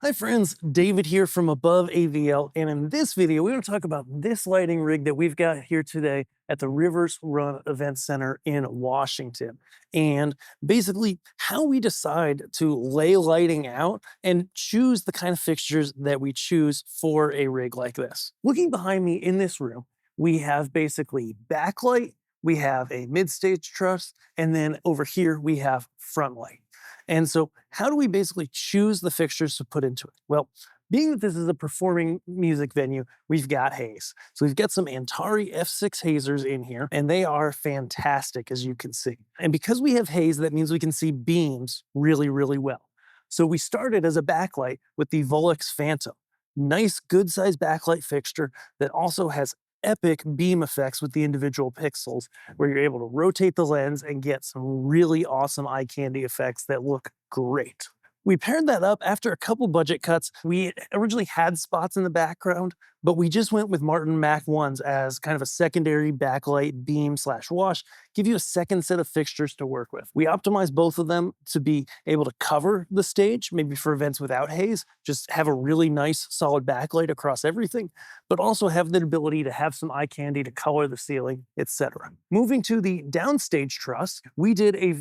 Hi friends, David here from Above AVL, and in this video we're going to talk about this lighting rig that we've got here today at the Rivers Run Event Center in Washington, and basically how we decide to lay lighting out and choose the kind of fixtures that we choose for a rig like this. Looking behind me in this room, we have basically backlight, we have a mid-stage truss, and then over here we have front light. And so how do we basically choose the fixtures to put into it? Well, being that this is a performing music venue, we've got haze. So we've got some Antari F6 Hazers in here, and they are fantastic, as you can see. And because we have haze, that means we can see beams really, really well. So we started as a backlight with the Volux Phantom. Nice, good-sized backlight fixture that also has epic beam effects with the individual pixels, where you're able to rotate the lens and get some really awesome eye candy effects that look great. We paired that up after a couple budget cuts. We originally had spots in the background, but we just went with Martin Mac 1s as kind of a secondary backlight beam slash wash, give you a second set of fixtures to work with. We optimized both of them to be able to cover the stage, maybe for events without haze, just have a really nice solid backlight across everything, but also have the ability to have some eye candy to color the ceiling, etc. Moving to the downstage truss, we did a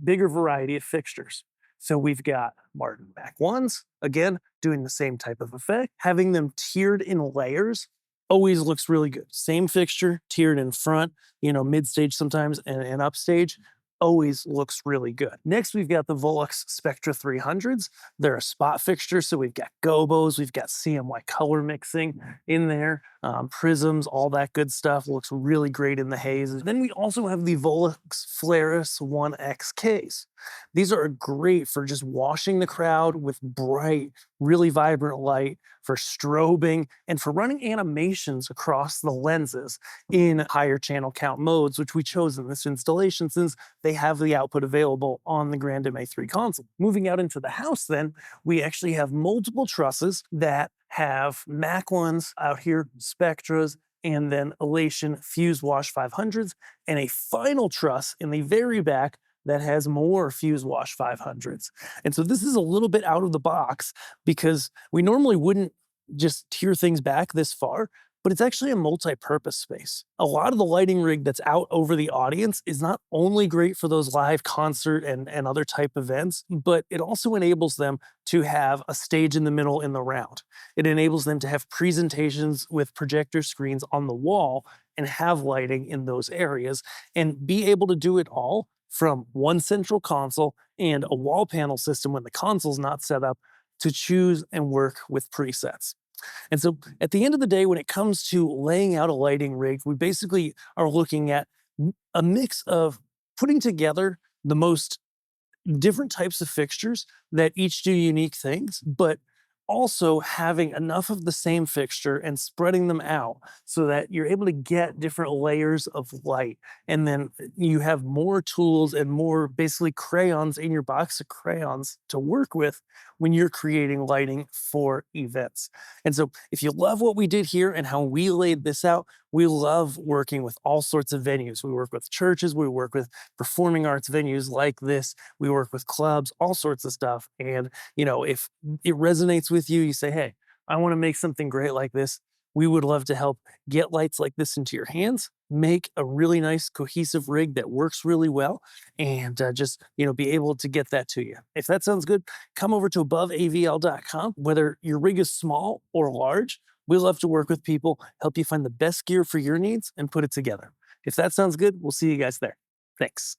bigger variety of fixtures. So we've got Martin Mac 1s, again, doing the same type of effect. Having them tiered in layers always looks really good. Same fixture, tiered in front, mid-stage sometimes, and upstage, always looks really good. Next, we've got the Volux Spectra 300s. They're a spot fixture, so we've got gobos, we've got CMY color mixing in there, prisms, all that good stuff. Looks really great in the haze. Then we also have the Volux Flaris 1XKs. These are great for just washing the crowd with bright, really vibrant light, for strobing, and for running animations across the lenses in higher channel count modes, which we chose in this installation since they have the output available on the Grand MA3 console. Moving out into the house then, we actually have multiple trusses that have Mac 1s out here, Spectras, and then Elation Fuse Wash 500s, and a final truss in the very back that has more Fuse Wash 500s. And so this is a little bit out of the box because we normally wouldn't just tier things back this far, but it's actually a multi-purpose space. A lot of the lighting rig that's out over the audience is not only great for those live concert and other type events, but it also enables them to have a stage in the middle in the round. It enables them to have presentations with projector screens on the wall and have lighting in those areas and be able to do it all from one central console and a wall panel system when the console's not set up to choose and work with presets. And so at the end of the day, when it comes to laying out a lighting rig, we basically are looking at a mix of putting together the most different types of fixtures that each do unique things, but also having enough of the same fixture and spreading them out so that you're able to get different layers of light. And then you have more tools and more basically crayons in your box of crayons to work with when you're creating lighting for events. And so if you love what we did here and how we laid this out, we love working with all sorts of venues. We work with churches, we work with performing arts venues like this, we work with clubs, all sorts of stuff. And if it resonates with you, you say, hey, I want to make something great like this. We would love to help get lights like this into your hands, make a really nice cohesive rig that works really well, and just be able to get that to you. If that sounds good, come over to aboveavl.com. Whether your rig is small or large, we love to work with people, help you find the best gear for your needs, and put it together. If that sounds good, we'll see you guys there. Thanks.